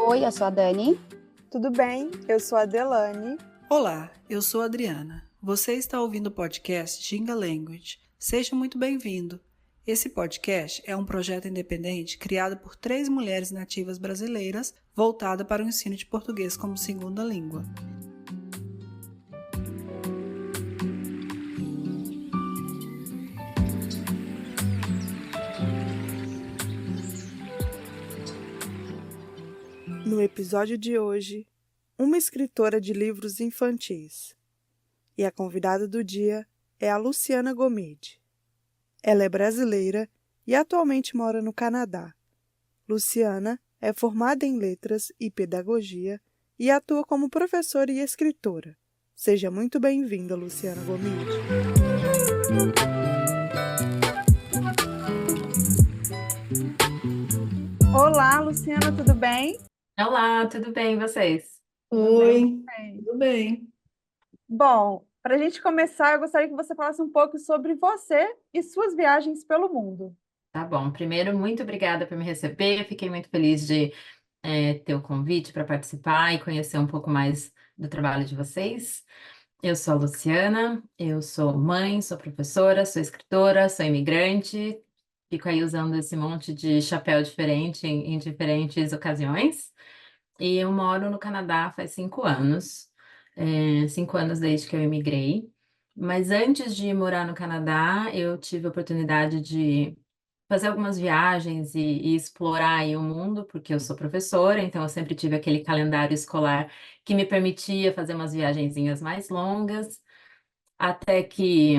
Oi, eu sou a Dani. Tudo bem? Eu sou a Delane. Olá, eu sou a Adriana. Você está ouvindo o podcast Ginga Language. Seja muito bem-vindo. Esse podcast é um projeto independente criado por 3 mulheres nativas brasileiras voltada para o ensino de português como segunda língua. No episódio de hoje, uma escritora de livros infantis. E a convidada do dia é a Luciana Gomide. Ela é brasileira e atualmente mora no Canadá. Luciana é formada em Letras e Pedagogia e atua como professora e escritora. Seja muito bem-vinda, Luciana Gomide. Olá, Luciana, tudo bem? Olá, tudo bem, e vocês? Oi, Bem. tudo bem? Bom, para a gente começar, eu gostaria que você falasse um pouco sobre você e suas viagens pelo mundo. Tá bom. Primeiro, muito obrigada por me receber. Fiquei muito feliz de ter o convite para participar e conhecer um pouco mais do trabalho de vocês. Eu sou a Luciana, eu sou mãe, sou professora, sou escritora, sou imigrante. Fico aí usando esse monte de chapéu diferente em diferentes ocasiões. E eu moro no Canadá faz 5 anos, 5 anos desde que eu imigrei. Mas antes de morar no Canadá, eu tive a oportunidade de fazer algumas viagens e explorar aí o mundo, porque eu sou professora, então eu sempre tive aquele calendário escolar que me permitia fazer umas viagenzinhas mais longas, até que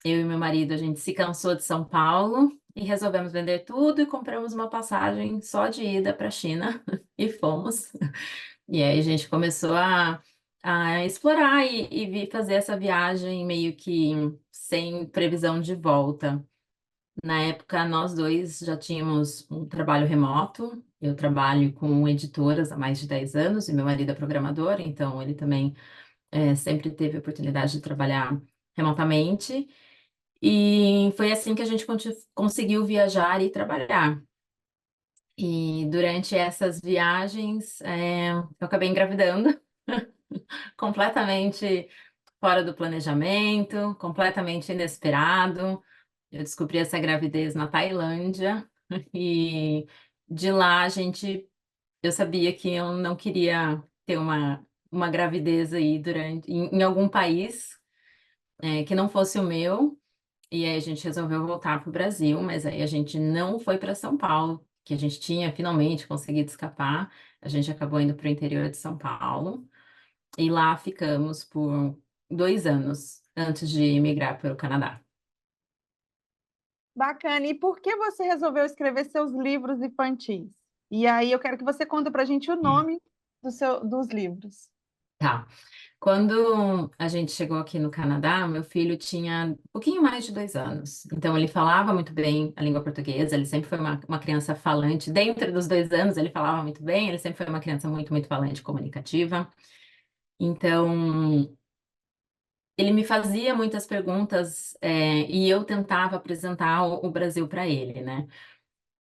eu e meu marido, a gente se cansou de São Paulo e resolvemos vender tudo e compramos uma passagem só de ida para a China e fomos. E aí a gente começou a explorar e vir fazer essa viagem meio que sem previsão de volta. Na época, nós dois já tínhamos um trabalho remoto. Eu trabalho com editoras há mais de 10 anos e meu marido é programador, então ele também sempre teve a oportunidade de trabalhar remotamente. E foi assim que a gente conseguiu viajar e trabalhar. E durante essas viagens, eu acabei engravidando, completamente fora do planejamento, completamente inesperado. Eu descobri essa gravidez na Tailândia e de lá eu sabia que eu não queria ter uma gravidez aí em algum país que não fosse o meu. E aí a gente resolveu voltar para o Brasil, mas aí a gente não foi para São Paulo, que a gente tinha finalmente conseguido escapar. A gente acabou indo para o interior de São Paulo e lá ficamos por 2 anos antes de migrar para o Canadá. Bacana. E por que você resolveu escrever seus livros infantis? E aí eu quero que você conte para a gente o nome dos livros. Tá. Quando a gente chegou aqui no Canadá, meu filho tinha um pouquinho mais de 2 anos. Então, ele falava muito bem a língua portuguesa, ele sempre foi uma criança falante. Dentro dos 2 anos, ele falava muito bem, ele sempre foi uma criança muito, muito falante, comunicativa. Então, ele me fazia muitas perguntas, e eu tentava apresentar o Brasil para ele, né?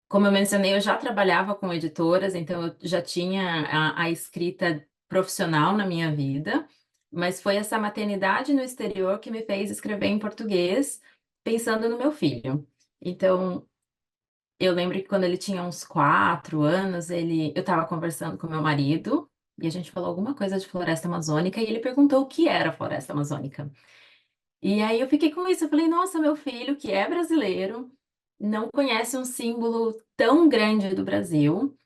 Como eu mencionei, eu já trabalhava com editoras, então eu já tinha a escrita profissional na minha vida, mas foi essa maternidade no exterior que me fez escrever em português, pensando no meu filho. Então, eu lembro que quando ele tinha uns 4 anos, eu estava conversando com meu marido e a gente falou alguma coisa de floresta amazônica e ele perguntou o que era floresta amazônica. E aí eu fiquei com isso, eu falei, nossa, meu filho, que é brasileiro, não conhece um símbolo tão grande do Brasil.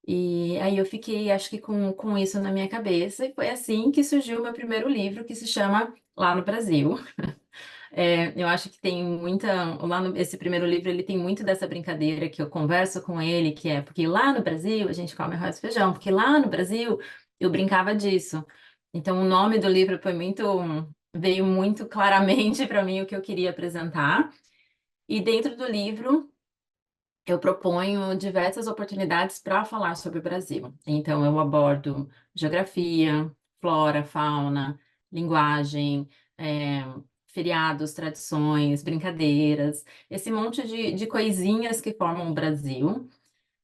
E aí eu fiquei, acho que com isso na minha cabeça, e foi assim que surgiu o meu primeiro livro, que se chama Lá no Brasil. Eu acho que tem esse primeiro livro, ele tem muito dessa brincadeira que eu converso com ele, que é porque lá no Brasil a gente come arroz e feijão, porque lá no Brasil eu brincava disso. Então o nome do livro veio muito claramente para mim o que eu queria apresentar. E dentro do livro eu proponho diversas oportunidades para falar sobre o Brasil. Então, eu abordo geografia, flora, fauna, linguagem, eh, feriados, tradições, brincadeiras, esse monte de coisinhas que formam o Brasil.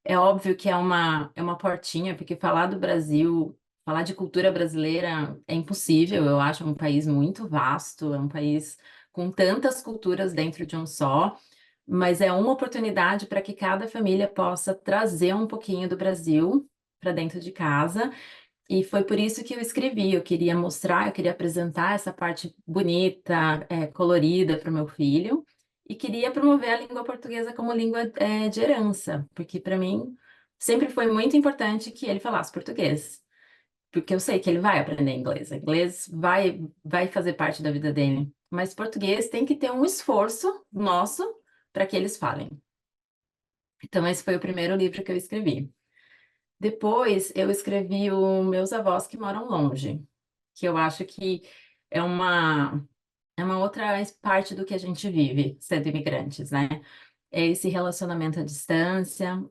É óbvio que é uma portinha, porque falar do Brasil, falar de cultura brasileira é impossível. Eu acho um país muito vasto, é um país com tantas culturas dentro de um só, mas é uma oportunidade para que cada família possa trazer um pouquinho do Brasil para dentro de casa. E foi por isso que eu escrevi. Eu queria mostrar, eu queria apresentar essa parte bonita, colorida para o meu filho. E queria promover a língua portuguesa como língua, de herança, porque para mim sempre foi muito importante que ele falasse português, porque eu sei que ele vai aprender inglês, inglês vai fazer parte da vida dele, mas português tem que ter um esforço nosso para que eles falem. Então, esse foi o primeiro livro que eu escrevi. Depois, eu escrevi o Meus Avós que Moram Longe, que eu acho que é uma outra parte do que a gente vive sendo imigrantes, né? É esse relacionamento à distância,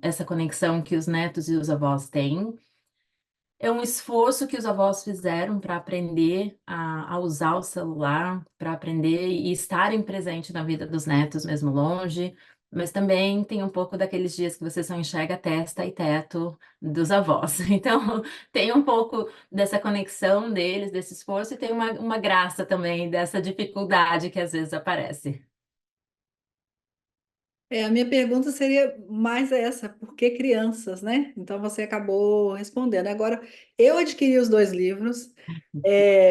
essa conexão que os netos e os avós têm. É um esforço que os avós fizeram para aprender a usar o celular, para aprender e estarem presentes na vida dos netos, mesmo longe. Mas também tem um pouco daqueles dias que você só enxerga testa e teto dos avós. Então, tem um pouco dessa conexão deles, desse esforço, e tem uma graça também dessa dificuldade que às vezes aparece. A minha pergunta seria mais essa, por que crianças, né? Então você acabou respondendo. Agora, eu adquiri os dois livros.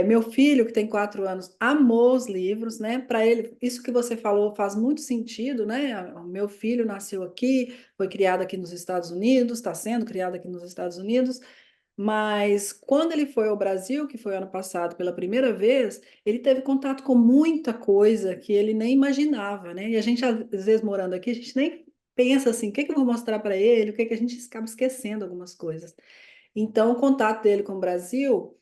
Meu filho, que tem 4 anos, amou os livros, né? Para ele, isso que você falou faz muito sentido, né? O meu filho nasceu aqui, foi criado aqui nos Estados Unidos, está sendo criado aqui nos Estados Unidos. Mas quando ele foi ao Brasil, que foi ano passado pela primeira vez, ele teve contato com muita coisa que ele nem imaginava, né? E a gente, às vezes, morando aqui, a gente nem pensa assim, o que que eu vou mostrar para ele, o que que a gente acaba esquecendo algumas coisas. Então, o contato dele com o Brasil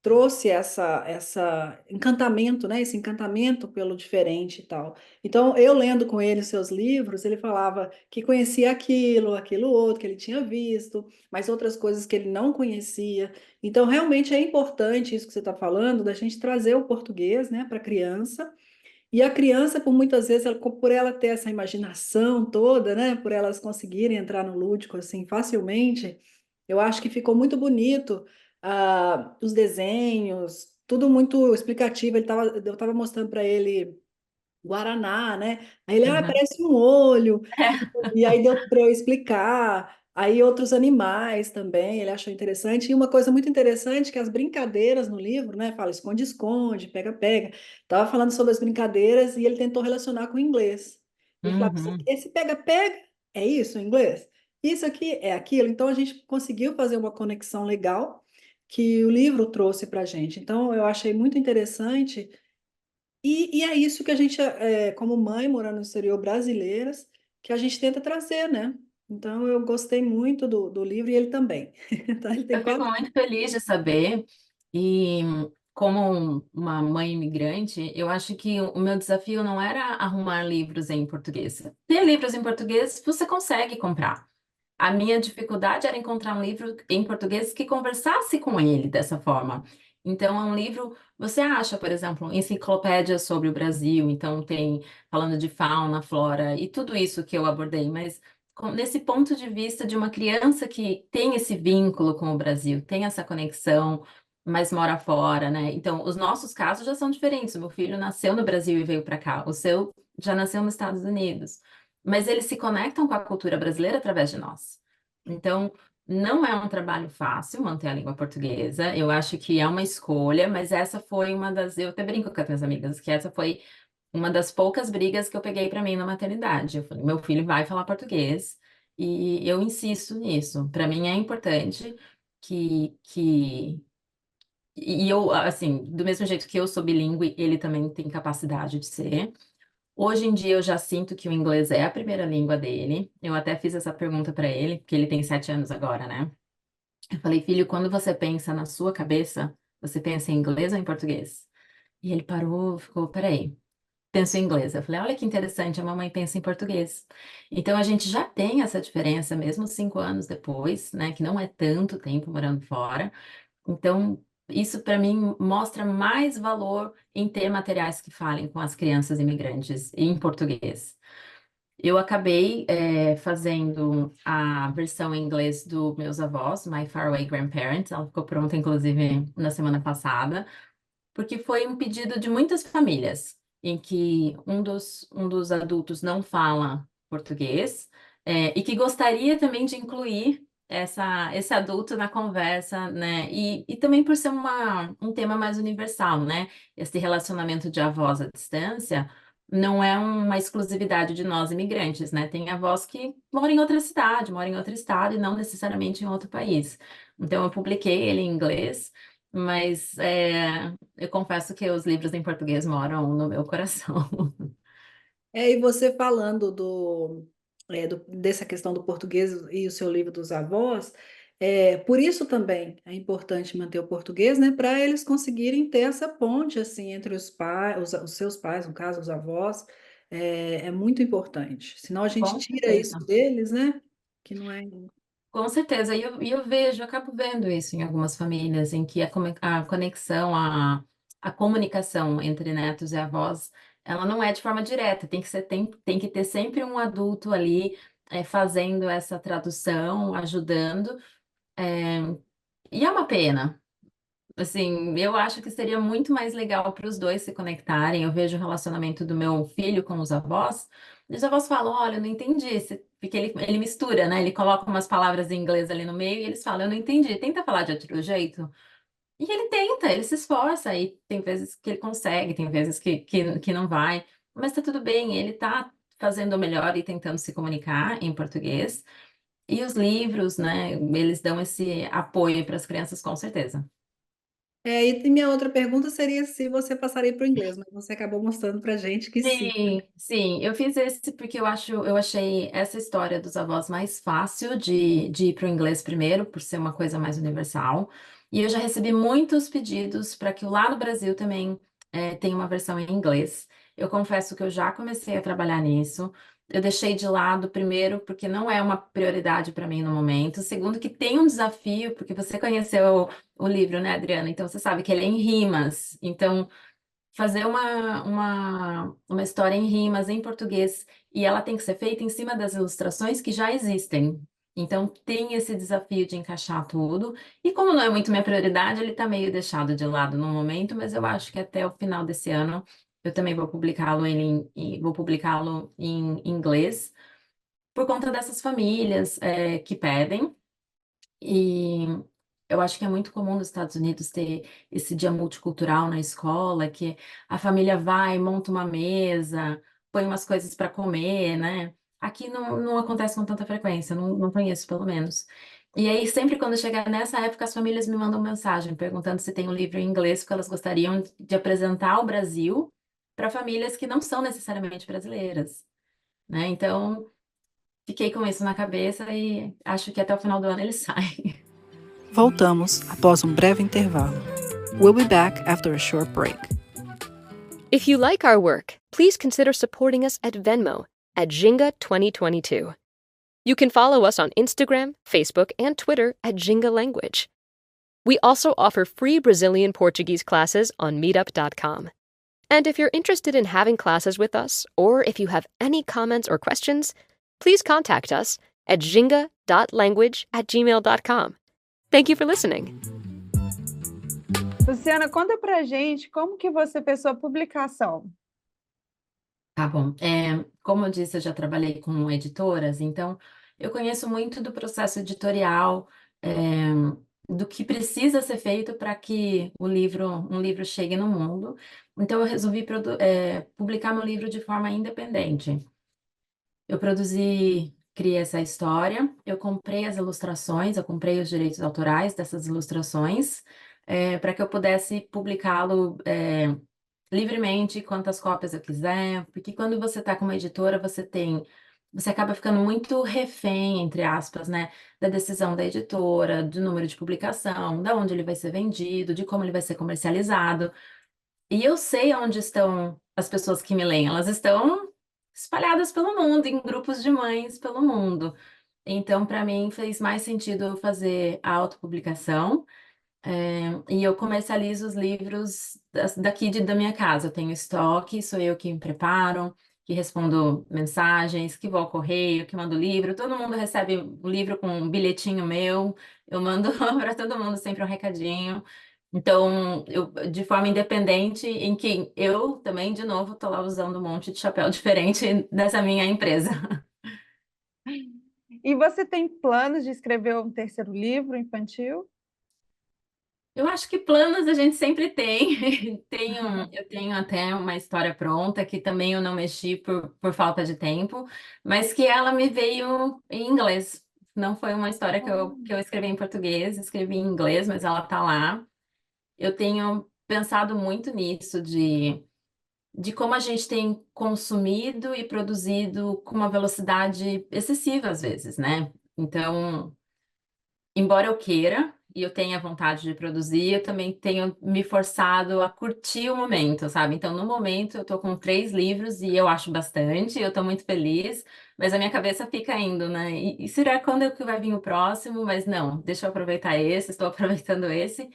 trouxe essa encantamento, né? Esse encantamento pelo diferente e tal. Então, eu lendo com ele os seus livros, ele falava que conhecia aquilo, aquilo outro que ele tinha visto, mas outras coisas que ele não conhecia. Então, realmente é importante isso que você está falando, da gente trazer o português, né, para a criança. E a criança, por muitas vezes, por ela ter essa imaginação toda, né, por elas conseguirem entrar no lúdico assim facilmente, eu acho que ficou muito bonito, os desenhos, tudo muito explicativo. Eu estava mostrando para ele Guaraná, né? Aí ele, Uhum. parece um olho. E aí deu para eu explicar. Aí outros animais também, ele achou interessante. E uma coisa muito interessante que as brincadeiras no livro, né? Fala esconde-esconde, pega-pega. Tava falando sobre as brincadeiras e ele tentou relacionar com o inglês. Ele falava, Uhum. esse pega-pega é isso em inglês? Isso aqui é aquilo. Então a gente conseguiu fazer uma conexão legal que o livro trouxe para a gente. Então eu achei muito interessante e é isso que a gente, como mãe, morando no exterior, brasileiras, que a gente tenta trazer, né? Então, eu gostei muito do livro e ele também. Então, ele tem Eu fico quatro. muito feliz de saber, e como uma mãe imigrante, eu acho que o meu desafio não era arrumar livros em português. Ter livros em português você consegue comprar. A minha dificuldade era encontrar um livro em português que conversasse com ele dessa forma. Então, é um livro, você acha, por exemplo, enciclopédias sobre o Brasil, então tem falando de fauna, flora e tudo isso que eu abordei, mas nesse ponto de vista de uma criança que tem esse vínculo com o Brasil, tem essa conexão, mas mora fora, né? Então, os nossos casos já são diferentes. O meu filho nasceu no Brasil e veio para cá, o seu já nasceu nos Estados Unidos, mas eles se conectam com a cultura brasileira através de nós. Então, não é um trabalho fácil manter a língua portuguesa. Eu acho que é uma escolha, mas essa foi uma das. Eu até brinco com as minhas amigas, que essa foi uma das poucas brigas que eu peguei para mim na maternidade. Eu falei, meu filho vai falar português e eu insisto nisso. Para mim é importante que e eu, assim, do mesmo jeito que eu sou bilíngue, ele também tem capacidade de ser. Hoje em dia eu já sinto que o inglês é a primeira língua dele. Eu até fiz essa pergunta para ele, porque ele tem 7 anos agora, né? Eu falei, filho, quando você pensa na sua cabeça, você pensa em inglês ou em português? E ele parou, ficou, peraí, penso em inglês. Eu falei, olha que interessante, a mamãe pensa em português. Então a gente já tem essa diferença, mesmo 5 anos depois, né? Que não é tanto tempo morando fora. Então, isso para mim mostra mais valor em ter materiais que falem com as crianças imigrantes em português. Eu acabei fazendo a versão em inglês do Meus Avós, My Faraway Grandparents. Ela ficou pronta, inclusive, na semana passada, porque foi um pedido de muitas famílias, em que um dos adultos não fala português, e que gostaria também de incluir esse adulto na conversa, né? E também por ser um tema mais universal, né? Esse relacionamento de avós à distância não é uma exclusividade de nós imigrantes, né? Tem avós que moram em outra cidade, moram em outro estado e não necessariamente em outro país. Então, eu publiquei ele em inglês, mas eu confesso que os livros em português moram no meu coração. E você falando dessa questão do português e o seu livro dos avós, por isso também é importante manter o português, né, para eles conseguirem ter essa ponte assim entre os pais, os seus pais, no caso, os avós, é muito importante. Senão a gente Com tira isso certeza. deles, né? Que não é. Com certeza, e eu vejo, eu acabo vendo isso em algumas famílias, em que a conexão, a comunicação entre netos e avós, ela não é de forma direta, tem que ter sempre um adulto ali fazendo essa tradução, ajudando, é, e é uma pena. Assim, eu acho que seria muito mais legal para os dois se conectarem. Eu vejo o relacionamento do meu filho com os avós. E os avós falam: Olha, eu não entendi. Porque ele mistura, né? Ele coloca umas palavras em inglês ali no meio e eles falam: Eu não entendi. Tenta falar de outro jeito. E ele tenta, ele se esforça. E tem vezes que ele consegue, tem vezes que não vai. Mas tá tudo bem, ele tá fazendo o melhor e tentando se comunicar em português. E os livros, né? Eles dão esse apoio para as crianças, com certeza. E minha outra pergunta seria se você passaria para o inglês, mas você acabou mostrando para a gente que sim. Sim, sim, eu fiz esse porque eu achei essa história dos avós mais fácil de ir para o inglês primeiro, por ser uma coisa mais universal. E eu já recebi muitos pedidos para que lá no Brasil também tenha uma versão em inglês. Eu confesso que eu já comecei a trabalhar nisso. Eu deixei de lado, primeiro, porque não é uma prioridade para mim no momento. Segundo, que tem um desafio, porque você conheceu o livro, né, Adriana? Então você sabe que ele é em rimas. Então fazer uma história em rimas, em português, e ela tem que ser feita em cima das ilustrações que já existem. Então, tem esse desafio de encaixar tudo. E como não é muito minha prioridade, ele está meio deixado de lado no momento, mas eu acho que até o final desse ano eu também vou publicá-lo em inglês, por conta dessas famílias que pedem. E eu acho que é muito comum nos Estados Unidos ter esse dia multicultural na escola, que a família vai, monta uma mesa, põe umas coisas para comer, né? Aqui não acontece com tanta frequência, não conheço pelo menos. E aí, sempre quando chega nessa época, as famílias me mandam mensagem perguntando se tem um livro em inglês, porque elas gostariam de apresentar o Brasil para famílias que não são necessariamente brasileiras, né? Então, fiquei com isso na cabeça e acho que até o final do ano ele sai. Voltamos após um breve intervalo. We'll be back after a short break. If you like our work, please consider supporting us at Venmo at Jinga 2022. You can follow us on Instagram, Facebook, and Twitter at Jinga Language. We also offer free Brazilian Portuguese classes on meetup.com. And if you're interested in having classes with us, or if you have any comments or questions, please contact us at jinga.language@gmail.com. Thank you for listening. Luciana, conta pra gente como que você fez sua publicação. Tá bom. Como eu disse, eu já trabalhei com editoras, então eu conheço muito do processo editorial, é, do que precisa ser feito para que um livro chegue no mundo. Então eu resolvi publicar meu livro de forma independente. Eu criei essa história, eu comprei as ilustrações, eu comprei os direitos autorais dessas ilustrações, para que eu pudesse publicá-lo, livremente, quantas cópias eu quiser, porque quando você está com uma editora, você acaba ficando muito refém, entre aspas, né, da decisão da editora, do número de publicação, da onde ele vai ser vendido, de como ele vai ser comercializado. E eu sei onde estão as pessoas que me leem, elas estão espalhadas pelo mundo, em grupos de mães pelo mundo. Então, para mim, fez mais sentido eu fazer a autopublicação, e eu comercializo os livros da minha casa. Eu tenho estoque, sou eu quem preparo, que respondo mensagens, que vou ao correio, que mando livro. Todo mundo recebe o livro com um bilhetinho meu. Eu mando para todo mundo sempre um recadinho. Então, eu, de forma independente, em que eu também, de novo, estou lá usando um monte de chapéu diferente dessa minha empresa. E você tem planos de escrever um terceiro livro infantil? Eu acho que planos a gente sempre tem. Eu tenho até uma história pronta que também eu não mexi por falta de tempo, mas que ela me veio em inglês. Não foi uma história que eu escrevi em português, escrevi em inglês, mas ela tá lá. Eu tenho pensado muito nisso, de como a gente tem consumido e produzido com uma velocidade excessiva às vezes, né? Então, embora eu queira e eu tenha vontade de produzir, eu também tenho me forçado a curtir o momento, sabe? Então, no momento, eu tô com 3 livros e eu acho bastante, eu tô muito feliz, mas a minha cabeça fica indo, né? E será quando é que vai vir o próximo? Mas não, deixa eu aproveitar esse, estou aproveitando esse.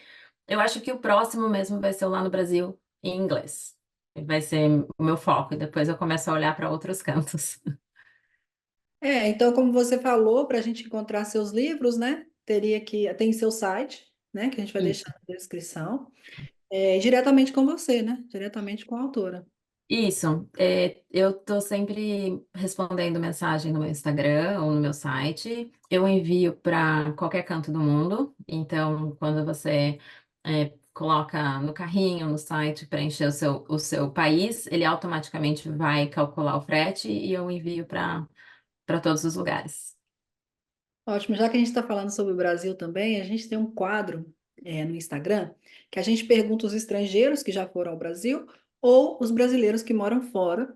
Eu acho que o próximo mesmo vai ser o lá no Brasil, em inglês. Vai ser o meu foco, e depois eu começo a olhar para outros cantos. Então, como você falou, para a gente encontrar seus livros, né? Tem seu site, né? Que a gente vai deixar na descrição. Diretamente com você, né? Diretamente com a autora. Isso, eu estou sempre respondendo mensagem no meu Instagram ou no meu site. Eu envio para qualquer canto do mundo. Então, quando você coloca no carrinho, no site, preencher o seu país, ele automaticamente vai calcular o frete e eu envio para todos os lugares. Ótimo. Já que a gente está falando sobre o Brasil também, a gente tem um quadro, no Instagram que a gente pergunta os estrangeiros que já foram ao Brasil ou os brasileiros que moram fora,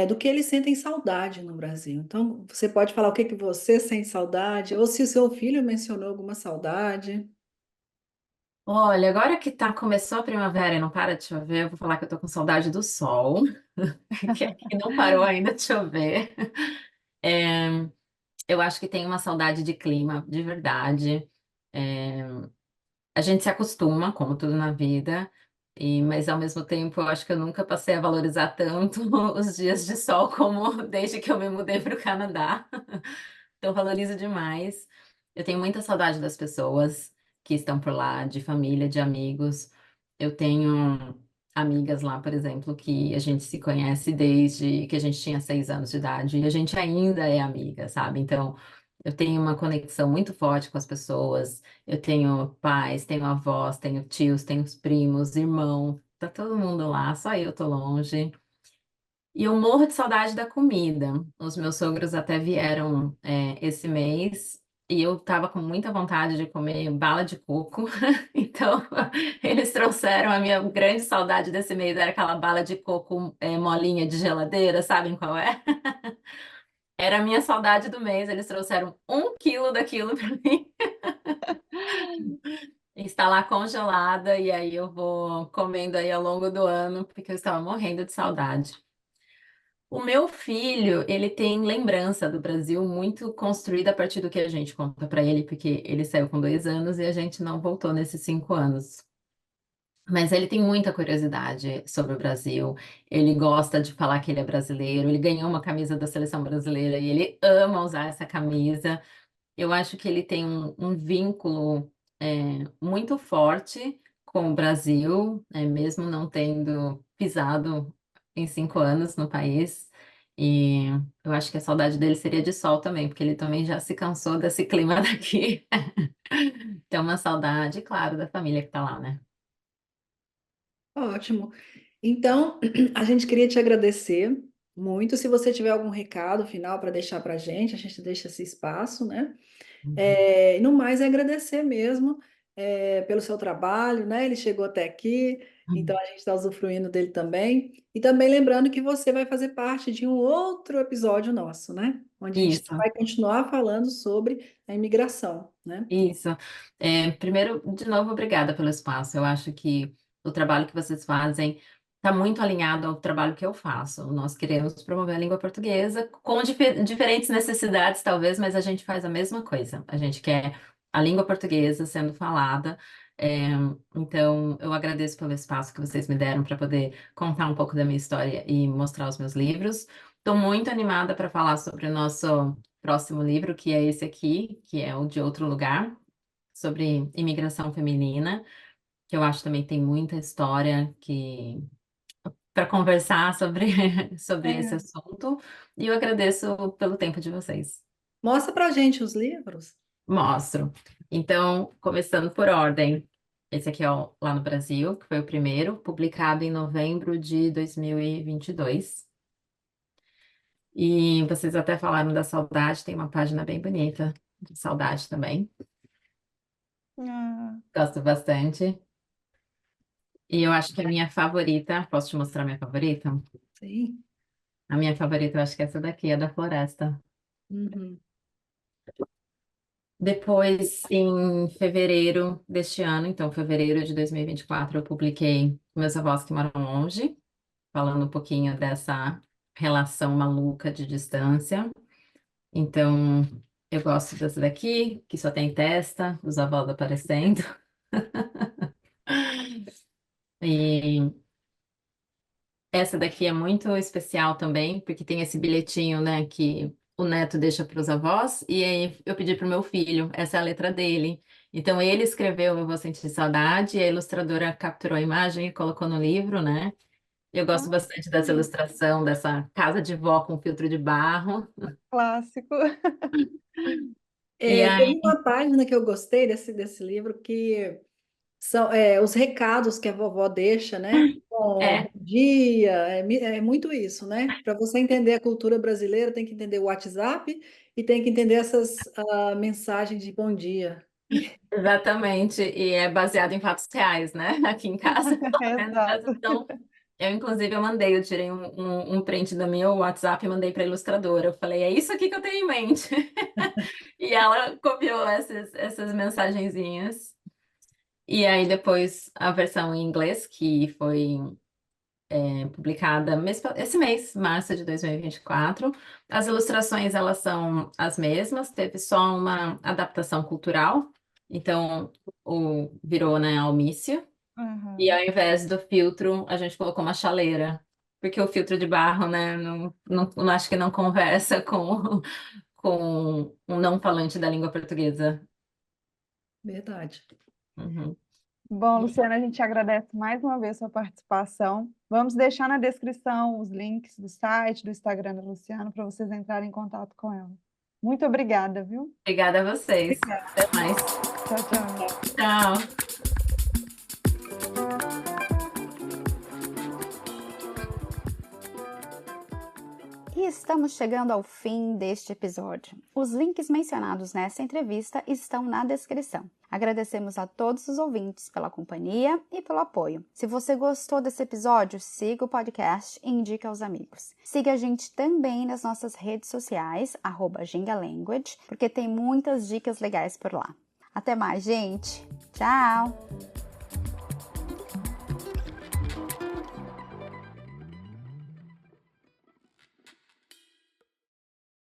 do que eles sentem saudade no Brasil. Então, você pode falar o que que você sente saudade, ou se o seu filho mencionou alguma saudade. Olha, agora que começou a primavera e não para de chover, eu vou falar que eu tô com saudade do sol, que aqui não parou ainda de chover. É, eu acho que tem uma saudade de clima, de verdade. É, a gente se acostuma, como tudo na vida, mas ao mesmo tempo eu acho que eu nunca passei a valorizar tanto os dias de sol como desde que eu me mudei para o Canadá. Então, eu valorizo demais. Eu tenho muita saudade das pessoas que estão por lá, de família, de amigos. Eu tenho amigas lá, por exemplo, que a gente se conhece desde que a gente tinha 6 anos de idade e a gente ainda é amiga, sabe? Então, eu tenho uma conexão muito forte com as pessoas. Eu tenho pais, tenho avós, tenho tios, tenho primos, irmão. Tá todo mundo lá, só eu tô longe. E eu morro de saudade da comida. Os meus sogros até vieram, esse mês e eu tava com muita vontade de comer bala de coco. Então, eles trouxeram a minha grande saudade desse mês, era aquela bala de coco, molinha de geladeira, sabem qual é? Era a minha saudade do mês. Eles trouxeram 1 quilo daquilo para mim. Está lá congelada e aí eu vou comendo aí ao longo do ano, porque eu estava morrendo de saudade. O meu filho, ele tem lembrança do Brasil muito construída a partir do que a gente conta para ele, porque ele saiu com 2 anos e a gente não voltou nesses 5 anos. Mas ele tem muita curiosidade sobre o Brasil. Ele gosta de falar que ele é brasileiro. Ele ganhou uma camisa da seleção brasileira e ele ama usar essa camisa. Eu acho que ele tem um vínculo muito forte com o Brasil, mesmo não tendo pisado em 5 anos no país. E eu acho que a saudade dele seria de sol também, porque ele também já se cansou desse clima daqui. Tem uma saudade, claro, da família que tá lá, né? Ótimo. Então, a gente queria te agradecer muito. Se você tiver algum recado final para deixar para a gente deixa esse espaço, né? E no mais, é agradecer mesmo, pelo seu trabalho, né? Ele chegou até aqui, então Uhum. a gente está usufruindo dele também. E também lembrando que você vai fazer parte de um outro episódio nosso, né? Onde a gente Isso. vai continuar falando sobre a imigração, né? Isso. Primeiro, de novo, obrigada pelo espaço. Eu acho que o trabalho que vocês fazem está muito alinhado ao trabalho que eu faço. Nós queremos promover a língua portuguesa com diferentes necessidades, talvez, mas a gente faz a mesma coisa. A gente quer a língua portuguesa sendo falada É, então, eu agradeço pelo espaço que vocês me deram para poder contar um pouco da minha história e mostrar os meus livros. Estou muito animada para falar sobre o nosso próximo livro, que é esse aqui, que é o De Outro Lugar, sobre imigração feminina, que eu acho também tem muita história que para conversar sobre, sobre esse É. assunto. E eu agradeço pelo tempo de vocês. Mostra pra gente os livros. Mostro. Então, começando por ordem. Esse aqui é o Lá no Brasil, que foi o primeiro, publicado em novembro de 2022. E vocês até falaram da saudade, tem uma página bem bonita de saudade também. Ah, Gosto bastante. E eu acho que a minha favorita, posso te mostrar a minha favorita? Sim. A minha favorita, eu acho que é essa daqui, é da floresta. Uhum. Depois, em fevereiro deste ano, então fevereiro de 2024, eu publiquei Meus Avós que Moram Longe, falando um pouquinho dessa relação maluca de distância. Então, eu gosto dessa daqui, que só tem testa, os avós aparecendo. E essa daqui é muito especial também, porque tem esse bilhetinho, né, que o neto deixa para os avós, e aí eu pedi para o meu filho, essa é a letra dele. Então ele escreveu Eu Vou Sentir Saudade, e a ilustradora capturou a imagem e colocou no livro, né? Eu gosto ah, bastante dessa ilustração, dessa casa de vó com filtro de barro. clássico. E Teve aí, uma página que eu gostei desse livro que são os recados que a vovó deixa, né? Bom é, dia, é muito isso, né? Para você entender a cultura brasileira, tem que entender o WhatsApp e tem que entender essas mensagens de bom dia. exatamente, e é baseado em fatos reais, né? Aqui em casa, pelo menos. Exato. Então, eu tirei um print do meu WhatsApp e mandei para a ilustradora. Eu falei, é isso aqui que eu tenho em mente. E ela copiou essas mensagenzinhas. E aí depois a versão em inglês, que foi publicada esse mês, março de 2024. As ilustrações, elas são as mesmas, teve só uma adaptação cultural. Então, virou, né, almício. E Uhum. ao invés do filtro, a gente colocou uma chaleira. Porque o filtro de barro, né, não acho que não conversa com um não falante da língua portuguesa. Verdade. Uhum. Bom, Luciana, a gente agradece mais uma vez sua participação. Vamos deixar na descrição os links do site, do Instagram da Luciana, para vocês entrarem em contato com ela. Muito obrigada, viu? Obrigada a vocês. Até mais. Tchau, tchau. Tchau. E estamos chegando ao fim deste episódio. Os links mencionados nessa entrevista estão na descrição. Agradecemos a todos os ouvintes pela companhia e pelo apoio. Se você gostou desse episódio, siga o podcast e indique aos amigos. Siga a gente também nas nossas redes sociais, @gingalanguage, porque tem muitas dicas legais por lá. Até mais, gente! Tchau!